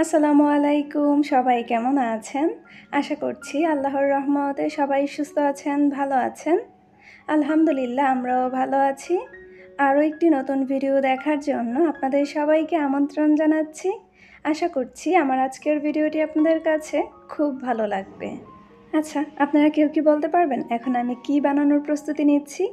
আসসালামু আলাইকুম। সবাই কেমন আছেন? আশা করছি আল্লাহর রহমতে সবাই সুস্থ আছেন, ভালো আছেন। আলহামদুলিল্লাহ আমরাও ভালো আছি। আরও একটি নতুন ভিডিও দেখার জন্য আপনাদের সবাইকে আমন্ত্রণ জানাচ্ছি। আশা করছি আমার আজকের ভিডিওটি আপনাদের কাছে খুব ভালো লাগবে। আচ্ছা, আপনারা কেউ কি বলতে পারবেন এখন আমি কি বানানোর প্রস্তুতি নিচ্ছি?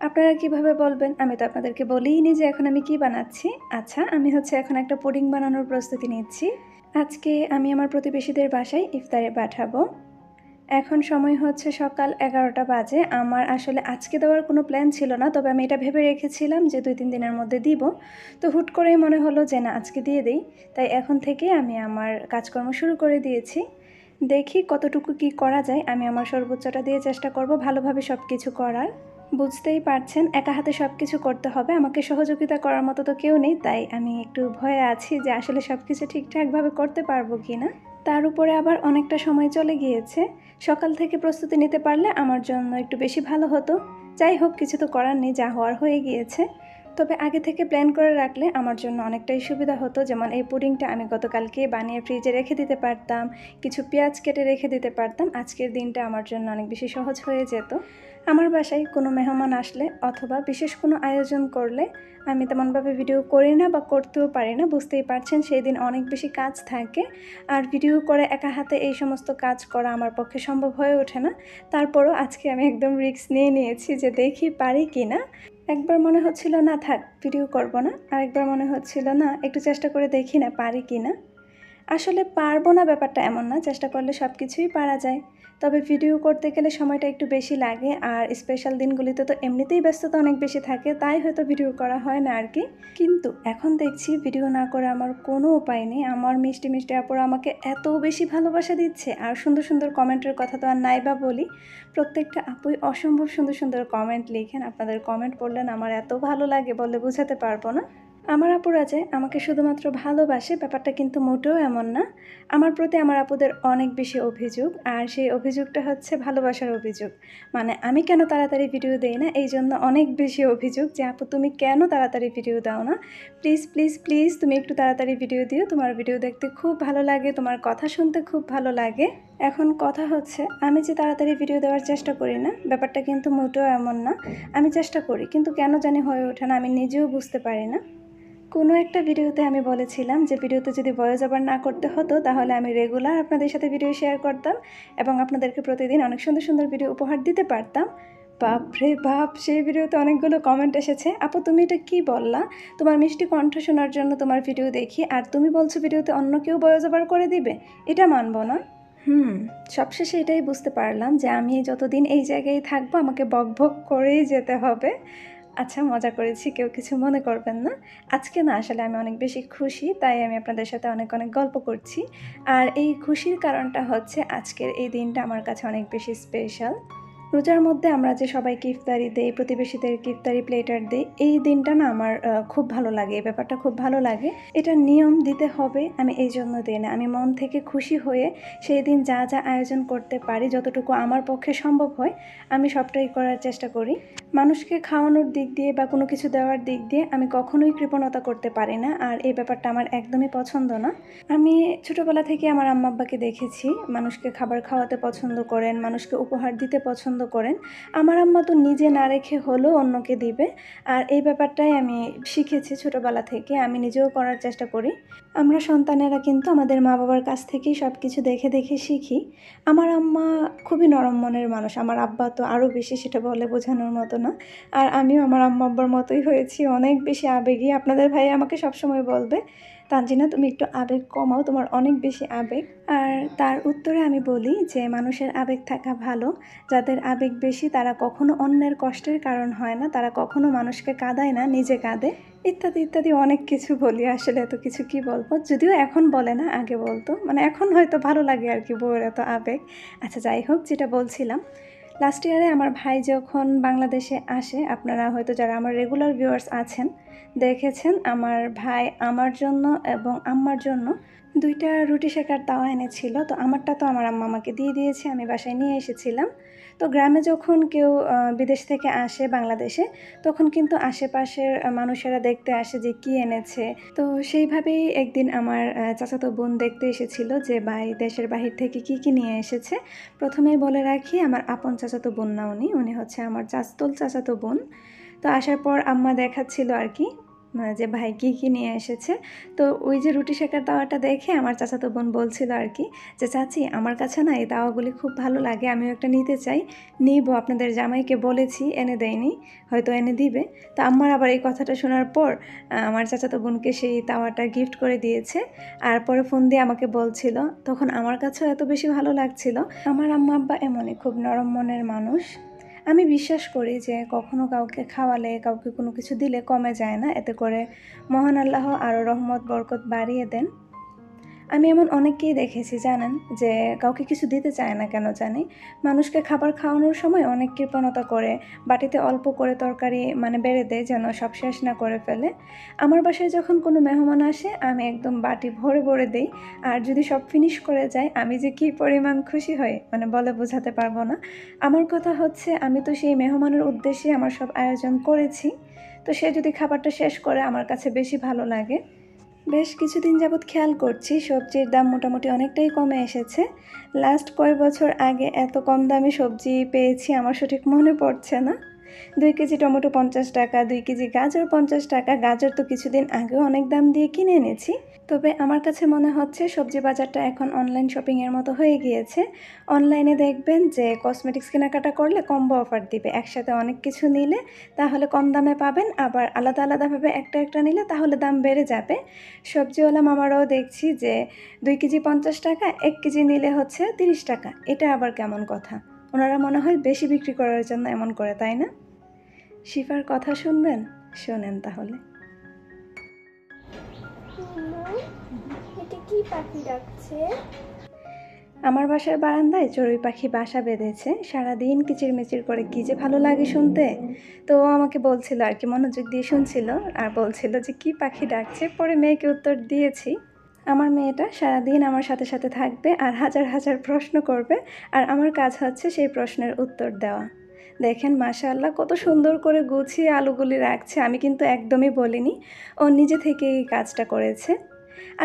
আপনারা কিভাবে বলবেন? আমি তো আপনাদেরকে বলিইনি যে এখন আমি কি বানাচ্ছি। আচ্ছা, আমি এখন একটা পুডিং বানানোর প্রস্তুতি নিচ্ছি। আজকে আমি আমার প্রতিবেশীদের বাসায় ইফতারে পাঠাবো। এখন সময় হচ্ছে সকাল 11টা বাজে। আমার আসলে আজকে দেওয়ার কোনো প্ল্যান ছিল না, তবে আমি এটা ভেবে রেখেছিলাম যে 2-3 দিনের মধ্যে দিব। তো হুট করেই মনে হলো যে না, আজকে দিয়ে দেই। তাই এখন থেকে আমি আমার কাজকর্ম শুরু করে দিয়েছি। দেখি কতটুকু কি করা যায়। আমি আমার সর্বোচ্চটা দিয়ে চেষ্টা করব ভালোভাবে সব কিছু করার। বুঝতেই পারছেন, একা হাতে সব কিছু করতে হবে। আমাকে সহযোগিতা করার মতো তো কেউ নেই, তাই আমি একটু ভয়ে আছি যে আসলে সব কিছু ঠিকঠাকভাবে করতে পারবো কি না। তার উপরে আবার অনেকটা সময় চলে গিয়েছে। সকাল থেকে প্রস্তুতি নিতে পারলে আমার জন্য একটু বেশি ভালো হতো। যাই হোক, কিছু তো করার নেই, যা হওয়ার হয়ে গিয়েছে। তবে আগে থেকে প্ল্যান করে রাখলে আমার জন্য অনেকটাই সুবিধা হতো। যেমন এই পুডিংটা আমি গতকালকে বানিয়ে ফ্রিজে রেখে দিতে পারতাম, কিছু পেঁয়াজ কেটে রেখে দিতে পারতাম। আজকের দিনটা আমার জন্য অনেক বেশি সহজ হয়ে যেত। আমার বাসায় কোনো মেহমান আসলে অথবা বিশেষ কোনো আয়োজন করলে আমি তেমনভাবে ভিডিও করি না বা করতেও পারি না। বুঝতেই পারছেন, সেই দিন অনেক বেশি কাজ থাকে, আর ভিডিও করে একা হাতে এই সমস্ত কাজ করা আমার পক্ষে সম্ভব হয়ে ওঠে না। তারপরও আজকে আমি একদম রিস্ক নিয়ে নিয়েছি যে দেখি পারি কি না। একবার মনে হচ্ছিল না থাক ভিডিও করব না, আরেকবার মনে হচ্ছিল না একটু চেষ্টা করে দেখি না পারি কি না। আসলে পারবো না ব্যাপারটা এমন না, চেষ্টা করলে সব কিছুই পারা যায়। তবে ভিডিও করতে গেলে সময়টা একটু বেশি লাগে, আর স্পেশাল দিনগুলিতে তো এমনিতেই ব্যস্ততা অনেক বেশি থাকে, তাই হয়তো ভিডিও করা হয় না আর কি। কিন্তু এখন দেখছি ভিডিও না করে আমার কোনো উপায় নেই। আমার মিষ্টি মিষ্টি আপুরা আমাকে এত বেশি ভালোবাসা দিচ্ছে, আর সুন্দর সুন্দর কমেন্টের কথা তো আর নাই বা বলি। প্রত্যেকটা আপুই অসম্ভব সুন্দর সুন্দর কমেন্ট লিখেন। আপনাদের কমেন্ট পড়লেন আমার এত ভালো লাগে বলে বোঝাতে পারবো না। আমার আপুরা যে আমাকে শুধুমাত্র ভালোবাসে ব্যাপারটা কিন্তু মোটেও এমন না। আমার প্রতি আমার আপুদের অনেক বেশি অভিযোগ, আর সেই অভিযোগটা হচ্ছে ভালোবাসার অভিযোগ। মানে আমি কেন তাড়াতাড়ি ভিডিও দেই না, এই জন্য অনেক বেশি অভিযোগ যে আপু তুমি কেন তাড়াতাড়ি ভিডিও দাও না, প্লিজ প্লিজ প্লিজ তুমি একটু তাড়াতাড়ি ভিডিও দিও। তোমার ভিডিও দেখতে খুব ভালো লাগে, তোমার কথা শুনতে খুব ভালো লাগে। এখন কথা হচ্ছে, আমি যে তাড়াতাড়ি ভিডিও দেওয়ার চেষ্টা করি না ব্যাপারটা কিন্তু মোটেও এমন না। আমি চেষ্টা করি, কিন্তু কেন জানি হয়ে ওঠে না, আমি নিজেও বুঝতে পারি না। কোনো একটা ভিডিওতে আমি বলেছিলাম যে ভিডিওতে যদি ভয়েস ওভার না করতে হতো তাহলে আমি রেগুলার আপনাদের সাথে ভিডিও শেয়ার করতাম এবং আপনাদেরকে প্রতিদিন অনেক সুন্দর সুন্দর ভিডিও উপহার দিতে পারতাম। বাপরে বাপ, সেই ভিডিওতে অনেকগুলো কমেন্ট এসেছে, আপু তুমি এটা কি বললা? তোমার মিষ্টি কণ্ঠ শোনার জন্য তোমার ভিডিও দেখি, আর তুমি বলছো ভিডিওতে অন্য কেউ ভয়েস ওভার করে দিবে? এটা মানবো না। সবশেষে এটাই বুঝতে পারলাম যে আমি যতদিন এই জায়গায় থাকবো আমাকে বকবক করেই যেতে হবে। আচ্ছা, মজা করেছি, কেউ কিছু মনে করবেন না। আজকে না আসলে আমি অনেক বেশি খুশি, তাই আমি আপনাদের সাথে অনেক অনেক গল্প করছি। আর এই খুশির কারণটা হচ্ছে আজকের এই দিনটা আমার কাছে অনেক বেশি স্পেশাল। রোজার মধ্যে আমরা যে সবাইকে ইফতারি দেই, প্রতিবেশীদেরকে ইফতারি প্লেটার দেই, এই দিনটা না আমার খুব ভালো লাগে, এই ব্যাপারটা খুব ভালো লাগে। এটা নিয়ম দিতে হবে, আমি এই জন্য দিই না। আমি মন থেকে খুশি হয়ে সেই দিন যা যা আয়োজন করতে পারি, যতটুকু আমার পক্ষে সম্ভব হয় আমি সবটাই করার চেষ্টা করি। মানুষকে খাওয়ানোর দিক দিয়ে বা কোনো কিছু দেওয়ার দিক দিয়ে আমি কখনোই কৃপণতা করতে পারি না, আর এই ব্যাপারটা আমার একদমই পছন্দ না। আমি ছোটোবেলা থেকে আমার আম্মা আব্বাকে দেখেছি মানুষকে খাবার খাওয়াতে পছন্দ করেন, মানুষকে উপহার দিতে পছন্দ করেন। আমার আম্মা তো নিজে না রেখে হলেও অন্যকে দিবে, আর এই ব্যাপারটাই আমি শিখেছি ছোটোবেলা থেকে, আমি নিজেও করার চেষ্টা করি। আমরা সন্তানেরা কিন্তু আমাদের মা বাবার কাছ থেকেই সব কিছু দেখে দেখে শিখি। আমার আম্মা খুবই নরম মনের মানুষ, আমার আব্বা তো আরও বেশি, সেটা বলে বোঝানোর মতো না। আর আমিও আমার আম্মা আব্বার মতোই হয়েছি, অনেক বেশি আবেগী। আপনাদের ভাই আমাকে সবসময় বলবে, তানজিনা তুমি একটু আবেগ কমাও, তোমার অনেক বেশি আবেগ। আর তার উত্তরে আমি বলি যে মানুষের আবেগ থাকা ভালো। যাদের আবেগ বেশি তারা কখনো অন্যের কষ্টের কারণ হয় না, তারা কখনো মানুষকে কাঁদায় না, নিজে কাঁদে, ইত্যাদি ইত্যাদি অনেক কিছু বলি। আসলে এত কিছু কি বলবো, যদিও এখন বলে না, আগে বলতো। মানে এখন হয়তো ভালো লাগে আর কি বউয়ের এত আবেগ। আচ্ছা যাই হোক, যেটা বলছিলাম, লাস্ট ইয়ারে আমার ভাই যখন বাংলাদেশে আসে, আপনারা হয়তো যারা আমার রেগুলার ভিউয়ার্স আছেন দেখেছেন, আমার ভাই আমার জন্য এবং আম্মার জন্য 2টা রুটি সেকার তাওয়া এনেছিল। তো আমারটা তো আমার আম্মা আমাকে দিয়ে দিয়েছে, আমি বাসায় নিয়ে এসেছিলাম। তো গ্রামে যখন কেউ বিদেশ থেকে আসে বাংলাদেশে, তখন কিন্তু আশেপাশের মানুষেরা দেখতে আসে যে কি এনেছে। তো সেইভাবেই একদিন আমার চাচাতো বোন দেখতে এসেছিল যে ভাই দেশের বাহির থেকে কি নিয়ে এসেছে। প্রথমেই বলে রাখি, আমার আপন চাচাতো বোন না, উনি হচ্ছে আমার চাচতোল চাচাতো বোন। তো আসার পর আম্মা দেখাচ্ছিল আর কি যে ভাই কি নিয়ে এসেছে। তো ওই যে রুটি শেখার তাওয়াটা দেখে আমার চাচাতো বোন বলছিল আর কি যে চাচি, আমার কাছে না এই তাওয়াগুলি খুব ভালো লাগে, আমিও একটা নিতে চাই, নিব, আপনাদের জামাইকে বলেছি, এনে দেয়নি, হয়তো এনে দিবে। তো আম্মার আবার এই কথাটা শোনার পর আমার চাচাতো বোনকে সেই তাওয়াটা গিফট করে দিয়েছে। আর পরে ফোন দিয়ে আমাকে বলছিল, তখন আমার কাছেও এত বেশি ভালো লাগছিল। আমার আম্মা আব্বা এমনই খুব নরম মনের মানুষ। আমি বিশ্বাস করি যে কখনো কাউকে খাওয়ালে, কাউকে কোনো কিছু দিলে কমে যায় না, এতে করে মহান আল্লাহ আরও রহমত বরকত বাড়িয়ে দেন। আমি এমন অনেককেই দেখেছি জানেন, যে কাউকে কিছু দিতে চায় না কেন জানি, মানুষকে খাবার খাওয়ানোর সময় অনেক কৃপণতা করে, বাটিতে অল্প করে তরকারি বেড়ে দেয় যেন সব শেষ না করে ফেলে। আমার বাসায় যখন কোনো মেহমান আসে, আমি একদম বাটি ভরে ভরে দিই, আর যদি সব ফিনিশ করে যায় আমি যে কী পরিমাণ খুশি হই বলে বোঝাতে পারবো না। আমার কথা হচ্ছে, আমি তো সেই মেহমানের উদ্দেশ্যে আমার সব আয়োজন করেছি, তো সে যদি খাবারটা শেষ করে আমার কাছে বেশি ভালো লাগে। বেশ কিছুদিন যাবৎ খেয়াল করছি সবজির দাম মোটামুটি অনেকটাই কমে এসেছে। লাস্ট কয়েক বছর আগে এত কম দামে সবজি পেয়েছি আমার সঠিক মনে পড়ছে না। 2 কেজি টমেটো 50 টাকা, 2 কেজি গাজর 50 টাকা। গাজর তো কিছুদিন আগেও অনেক দাম দিয়ে কিনে এনেছি। তবে আমার কাছে মনে হচ্ছে সবজি বাজারটা এখন অনলাইন শপিংয়ের মতো হয়ে গিয়েছে। অনলাইনে দেখবেন যে কসমেটিক্স কেনাকাটা করলে কম্বো অফার দিবে। একসাথে অনেক কিছু নিলে তাহলে কম দামে পাবেন, আবার আলাদা আলাদাভাবে একটা নিলে তাহলে দাম বেড়ে যাবে। সবজিওয়ালা মামারাও দেখছি যে 2 কেজি 50 টাকা, 1 কেজি নিলে হচ্ছে 30 টাকা। এটা আবার কেমন কথা? ওনারা মনে হয় বেশি বিক্রি করার জন্য এমন করে, তাই না? শিফার কথা শুনবেন? শোনেন তাহলে। এটা কি পাখি ডাকছে? আমার বাসার বারান্দায় চড়ুই পাখি বাসা বেঁধেছে, সারাদিন কিচিরমিচির করে, কি যে ভালো লাগে শুনতে। তো ও আমাকে বলছিল আর কি, মনোযোগ দিয়ে শুনছিল আর বলছিল যে কি পাখি ডাকছে। পরে মেয়েকে উত্তর দিয়েছি। আমার মেয়েটা সারাদিন আমার সাথে সাথে থাকবে আর হাজার হাজার প্রশ্ন করবে, আর আমার কাজ হচ্ছে সেই প্রশ্নের উত্তর দেওয়া। দেখেন মাশাআল্লাহ কত সুন্দর করে গুছিয়ে আলুগুলি রাখছে, আমি কিন্তু একদমই বলিনি, ও নিজে থেকেই এই কাজটা করেছে।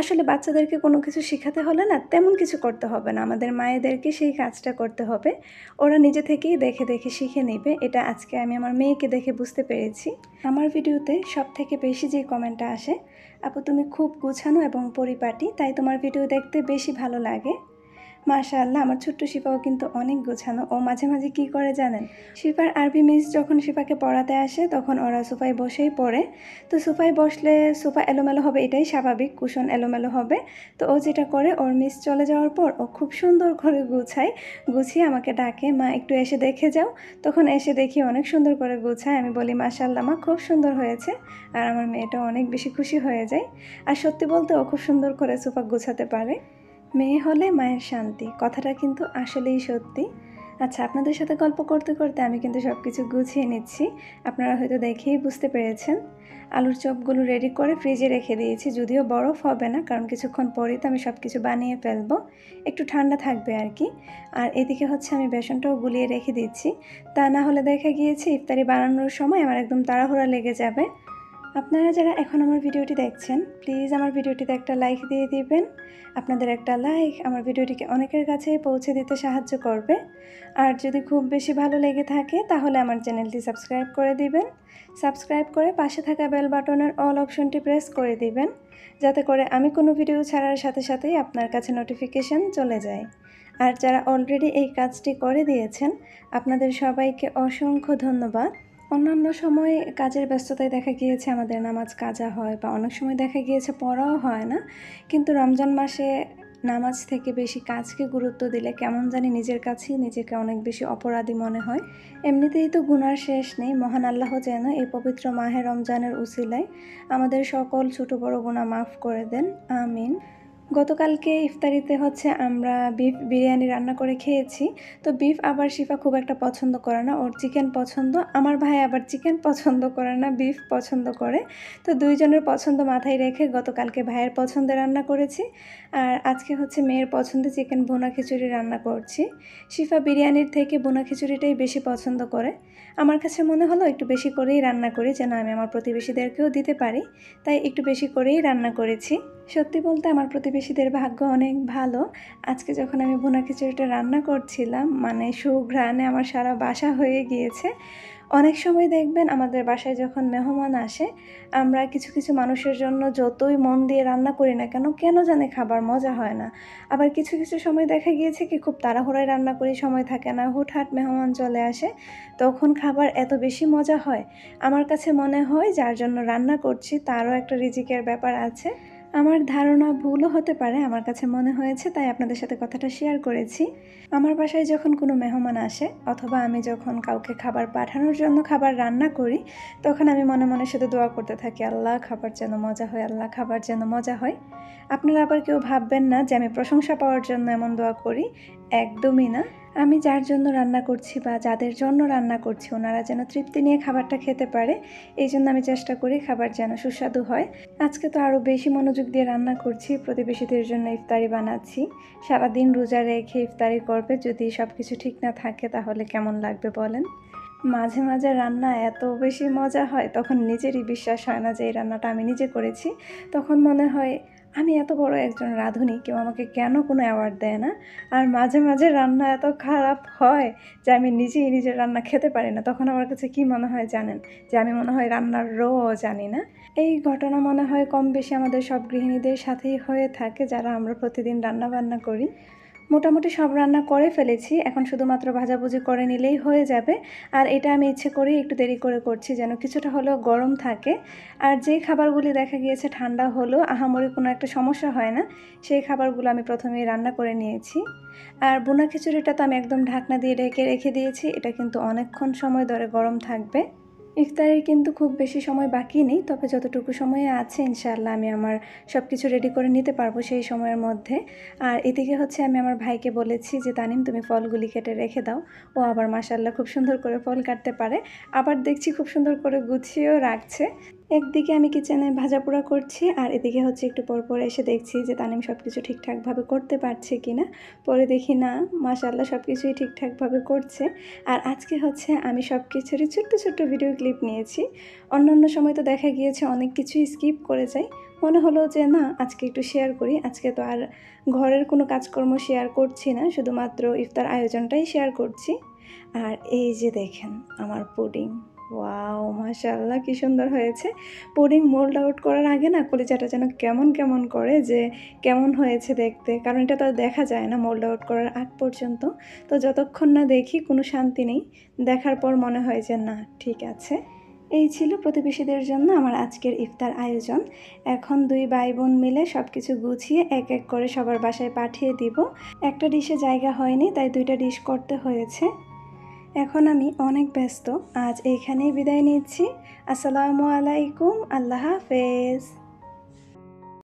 আসলে বাচ্চাদেরকে কোনো কিছু শেখাতে হলে না তেমন কিছু করতে হবে না, আমাদের মায়েদেরকে সেই কাজটা করতে হবে। ওরা নিজে থেকেই দেখে দেখে শিখে নেবে। এটা আজকে আমি আমার মেয়েকে দেখে বুঝতে পেরেছি। আমার ভিডিওতে সব থেকে বেশি যে কমেন্টটা আসে, আপু তুমি খুব গুছানো এবং পরিপাটি, তাই তোমার ভিডিও দেখতে বেশি ভালো লাগে। মাশাআল্লাহ, আমার ছোট্ট শিফাও কিন্তু অনেক গোছানো। ও মাঝে মাঝে কি করে জানেন, শিফার আরবি মিস যখন শিফাকে পড়াতে আসে তখন ওরা সোফায় বসেই পড়ে। তো সোফায় বসলে সোফা এলোমেলো হবে, এটাই স্বাভাবিক, কুশন এলোমেলো হবে। তো ও যেটা করে, ওর মিস চলে যাওয়ার পর ও খুব সুন্দর করে গুছিয়ে আমাকে ডাকে, মা একটু এসে দেখে যাও। তখন এসে দেখি অনেক সুন্দর করে গুছায়। আমি বলি মাশাআল্লাহ মা, খুব সুন্দর হয়েছে। আর আমার মেয়েটা অনেক বেশি খুশি হয়ে যায়। আর সত্যি বলতে ও খুব সুন্দর করে সোফা গুছাতে পারে। মেয়ে হলে মায়ের শান্তি, কথাটা কিন্তু আসলেই সত্যি। আচ্ছা, আপনাদের সাথে গল্প করতে করতে আমি কিন্তু সব কিছু গুছিয়ে নিচ্ছি, আপনারা হয়তো দেখেই বুঝতে পেরেছেন। আলুর চপগুলো রেডি করে ফ্রিজে রেখে দিয়েছি, যদিও বরফ হবে না, কারণ কিছুক্ষণ পরেই তো আমি সব কিছু বানিয়ে ফেলবো, একটু ঠান্ডা থাকবে আর কি। আর এদিকে হচ্ছে আমি বেসনটাও গুলিয়ে রেখে দিচ্ছি, তা না হলে দেখা গিয়েছে ইফতারি বানানোর সময় আমার একদম তাড়াহুড়া লেগে যাবে। আপনারা যারা এখন আমার ভিডিওটি দেখছেন, প্লিজ আমার ভিডিওটিতে একটা লাইক দিয়ে দিবেন। আপনাদের একটা লাইক আমার ভিডিওটিকে অনেকের কাছে পৌঁছে দিতে সাহায্য করবে। আর যদি খুব বেশি ভালো লেগে থাকে তাহলে আমার চ্যানেলটি সাবস্ক্রাইব করে দিবেন। সাবস্ক্রাইব করে পাশে থাকা বেল বাটনের অল অপশনটি প্রেস করে দিবেন, যাতে করে আমি কোনো ভিডিও ছাড়ার সাথে সাথেই আপনার কাছে নোটিফিকেশন চলে যায়। আর যারা অলরেডি এই কাজটি করে দিয়েছেন, আপনাদের সবাইকে অসংখ্য ধন্যবাদ। অন্যান্য সময় কাজের ব্যস্ততায় দেখা গিয়েছে আমাদের নামাজ কাজা হয়, বা অনেক সময় দেখা গিয়েছে পড়াও হয় না, কিন্তু রমজান মাসে নামাজ থেকে বেশি কাজকে গুরুত্ব দিলে কেমন জানি নিজের কাছেই নিজেকে অনেক বেশি অপরাধী মনে হয়। এমনিতেই তো গুনার শেষ নেই, মহান আল্লাহ যেন এই পবিত্র মাহে রমজানের উসিলায় আমাদের সকল ছোট বড় গুনাহ মাফ করে দেন, আমিন। গতকালকে ইফতারিতে হচ্ছে আমরা বিফ বিরিয়ানি রান্না করে খেয়েছি। তো বিফ আবার শিফা খুব একটা পছন্দ করে না, ওর চিকেন পছন্দ। আমার ভাই আবার চিকেন পছন্দ করে না, বিফ পছন্দ করে। তো দুইজনের পছন্দ মাথায় রেখে গতকালকে ভাইয়ের পছন্দে রান্না করেছি, আর আজকে হচ্ছে মেয়ের পছন্দে চিকেন ভুনা খিচুড়ি রান্না করছি। শিফা বিরিয়ানির থেকে ভুনা খিচুড়িটাই বেশি পছন্দ করে। আমার কাছে মনে হলো একটু বেশি করেই রান্না করি, যেন আমি আমার প্রতিবেশীদেরকেও দিতে পারি, তাই একটু বেশি করেই রান্না করেছি। সত্যি বলতে আমার প্রতিবেশীদের ভাগ্য অনেক ভালো। আজকে যখন আমি ভুনা খিচুড়িটা রান্না করছিলাম, মানে সুঘ্রাণে আমার সারা বাসা হয়ে গিয়েছে। অনেক সময় দেখবেন আমাদের বাসায় যখন মেহমান আসে, আমরা কিছু কিছু মানুষের জন্য যতই মন দিয়ে রান্না করি না কেন, কেন জানি খাবার মজা হয় না। আবার কিছু কিছু সময় দেখা গিয়েছে কি খুব তাড়াহুড়োয় রান্না করি, সময় থাকে না, হুটহাট মেহমান চলে আসে, তখন খাবার এত বেশি মজা হয়। আমার কাছে মনে হয় যার জন্য রান্না করছি তারও একটা রিজিকের ব্যাপার আছে। আমার ধারণা ভুলও হতে পারে, আমার কাছে মনে হয়েছে তাই আপনাদের সাথে কথাটা শেয়ার করেছি। আমার বাসায় যখন কোনো মেহমান আসে অথবা আমি যখন কাউকে খাবার পাঠানোর জন্য খাবার রান্না করি, তখন আমি মনে মনে শুধু দোয়া করতে থাকি, আল্লাহ খাবার যেন মজা হয়, আল্লাহ খাবার যেন মজা হয়। আপনারা আবার কেউ ভাববেন না যে আমি প্রশংসা পাওয়ার জন্য এমন দোয়া করি, একদমই না। আমি যার জন্য রান্না করছি বা যাদের জন্য রান্না করছি ওনারা যেন তৃপ্তি নিয়ে খাবারটা খেতে পারে, এই জন্য আমি চেষ্টা করি খাবার যেন সুস্বাদু হয়। আজকে তো আরও বেশি মনোযোগ দিয়ে রান্না করছি, প্রতিবেশীদের জন্য ইফতারি বানাচ্ছি। সারাদিন রোজা রেখে ইফতারি করবে, যদি সব কিছু ঠিক না থাকে তাহলে কেমন লাগবে বলেন। মাঝে মাঝে রান্না এত বেশি মজা হয়, তখন নিজেরই বিশ্বাস হয় না যে এই রান্নাটা আমি নিজে করেছি। তখন মনে হয় আমি এত বড় একজন রাঁধুনি, কেউ আমাকে কেন কোনো অ্যাওয়ার্ড দেয় না। আর মাঝে মাঝে রান্না এত খারাপ হয় যে আমি নিজেই নিজের রান্না খেতে পারি না। তখন আমার কাছে কি মনে হয় জানেন, যে আমি মনে হয় রান্নার জানি না। এই ঘটনা মনে হয় কম বেশি আমাদের সব গৃহিণীদের সাথেই হয়ে থাকে, যারা আমরা প্রতিদিন রান্না বান্না করি। মোটামুটি সব রান্না করে ফেলেছি, এখন শুধুমাত্র ভাজাভুজি করে নিলেই হয়ে যাবে। আর এটা আমি ইচ্ছে করেই একটু দেরি করে করছি, যেন কিছুটা হলেও গরম থাকে। আর যে খাবারগুলি দেখা গিয়েছে ঠান্ডা হলেও আহামরি কোনো একটা সমস্যা হয় না, সেই খাবারগুলো আমি প্রথমেই রান্না করে নিয়েছি। আর ভুনা খিচুড়িটা তো আমি একদম ঢাকনা দিয়ে ঢেকে রেখে দিয়েছি, এটা কিন্তু অনেকক্ষণ সময় ধরে গরম থাকবে। ইফতারের কিন্তু খুব বেশি সময় বাকি নেই, তবে যতটুকু সময় আছে ইনশাআল্লাহ আমি আমার সব কিছু রেডি করে নিতে পারবো সেই সময়ের মধ্যে। আর এদিকে হচ্ছে আমি আমার ভাইকে বলেছি যে তানিম তুমি ফলগুলি কেটে রেখে দাও। ও আবার মাশাআল্লাহ খুব সুন্দর করে ফল কাটতে পারে, আবার দেখছি খুব সুন্দর করে গুছিয়েও রাখছে। একদিকে আমি কিচেনে ভাজাপোড়া করছি, আর এদিকে হচ্ছে একটু পর পর এসে দেখছি যে তানিম সব কিছু ঠিকঠাকভাবে করতে পারছে কি না। পরে দেখি না, মাশাআল্লাহ সব কিছুই ঠিকঠাকভাবে করছে। আর আজকে হচ্ছে আমি সব কিছুরই ছোট্ট ছোট্ট ভিডিও ক্লিপ নিয়েছি। অন্যান্য সময় তো দেখা গিয়েছে অনেক কিছুই স্কিপ করে যাই, মনে হলো যে না আজকে একটু শেয়ার করি। আজকে তো আর ঘরের কোনো কাজকর্ম শেয়ার করছি না, শুধুমাত্র ইফতার আয়োজনটাই শেয়ার করছি। আর এই যে দেখেন আমার পুডিং, ওয়াও মাশাআল্লাহ কি সুন্দর হয়েছে। পুডিং মোল্ড আউট করার আগে না কলিজাটা যেন কেমন কেমন করে, যে কেমন হয়েছে দেখতে, কারণ এটা তো আর দেখা যায় না মোল্ড আউট করার আগ পর্যন্ত। তো যতক্ষণ না দেখি কোনো শান্তি নেই, দেখার পর মনে হয় যে না ঠিক আছে। এই ছিল প্রতিবেশীদের জন্য আমার আজকের ইফতার আয়োজন। এখন দুই ভাই বোন মিলে সব কিছু গুছিয়ে এক এক করে সবার বাসায় পাঠিয়ে দিব। একটা ডিশে জায়গা হয়নি, তাই দুইটা ডিশ করতে হয়েছে। এখন আমি অনেক ব্যস্ত, আজ এইখানেই বিদায় নিচ্ছি। আসসালামু আলাইকুম, আল্লাহ হাফেজ।